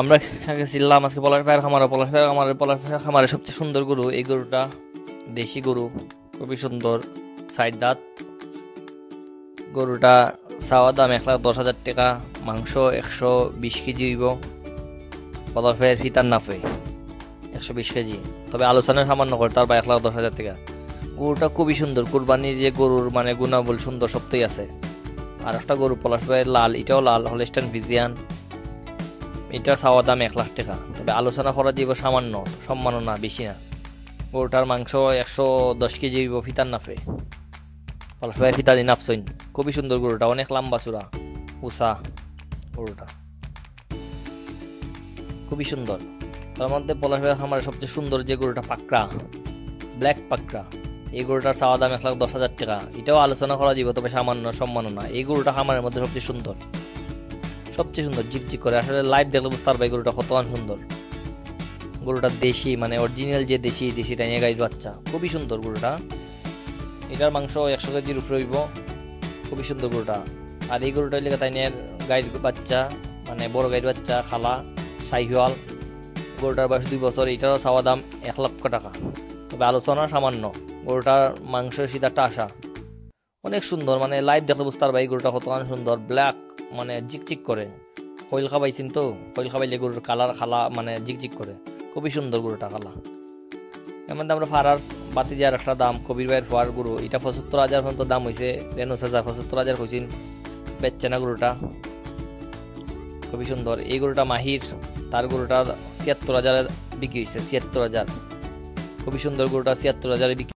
আমরা গেছিলাম আজকে পলাশপাড়ার খামারে। পলাশপাড়ার খামারে সবচেয়ে সুন্দর গরু এই গরুটা, দেশি গরু, খুবই সুন্দর, সাইড দাঁত। গরুটা চাওয়া দাম 1,10,000 টাকা। মাংস 120 কেজি হইব। পলাশপাড়ার ফিতার নাফে 120 কেজি, তবে আলোচনার সামান্য করে তার বা 1,10,000 টাকা। গরুটা খুবই সুন্দর, কুরবানির যে গরুর মানে গুণাবলী সুন্দর সবটাই আছে। আর একটা গরু পলাশপাড়ার লাল, এটাও লাল, হলস্টাইন ফ্রিজিয়ান। এটার চাওয়া দাম 1,00,000 টাকা, তবে আলোচনা করা যাব সামান্য, সম্মাননা বেশি না। গরুটার মাংস 110 কেজি হইব ফিতার নাফে। পলাশপাড়ার ফিতা দিন নাফসইন। খুবই সুন্দর গরুটা, অনেক লম্বা চূড়া উষা গরুটা, খুবই সুন্দর। তার মধ্যে পলাশপাড়ার খামারে সবচেয়ে সুন্দর যে গরুটা পাকড়া, ব্ল্যাক পাকড়া, এই গরুটার চাওয়া দাম 1,10,000 টাকা। এটাও আলোচনা করা যাব, তবে সামান্য, সম্মাননা। এই গরুটা খামারের মধ্যে সবচেয়ে সুন্দর, সবচেয়ে সুন্দর, ঝিকঝিক করে। আসলে লাইভ দেখলে বুঝতে পারবে গরুটা কতক্ষণ সুন্দর। গরুটা দেশি, মানে অরিজিনাল যে দেশি টাইনিয়া গাইড বাচ্চা, খুবই সুন্দর গরুটা। এটার মাংস 100 কেজির উপরে হইব, খুবই সুন্দর গরুটা। আর এই গরুটা হইলে টাইনিয়ার গাইড বাচ্চা, মানে বড় গাইড বাচ্চা, খালা শাহিওয়াল। গরুটার বয়স 2 বছর। এটারও চাওয়া দাম 1,00,000 টাকা, তবে আলোচনা সামান্য। গরুটার মাংস সিদারটা আসা অনেক সুন্দর, মানে লাইভ দেখলে বুঝতে পারবে এই গরুটা কতক্ষণ সুন্দর। ব্ল্যাক, মানে জিকচিক করে। কইল খাবাইছেন তো, কইল খাবাইলে গরুর কালার খালা মানে জিকজিক করে, খুবই সুন্দর গরুটা কালা। এমন আমরা ফারার বাতি যার একটা দাম, কবির ভাইয়ের ফার গরু, এটা 75,000 পর্যন্ত দাম হয়েছে। 75,000 কইছেন, বেচছে না গরুটা, খুবই সুন্দর। এই গরুটা মাহির, তার গরুটা 76,000 বিক্রি হয়েছে। 76,000, খুবই সুন্দর গরুটা, 76,000 বিক্রি।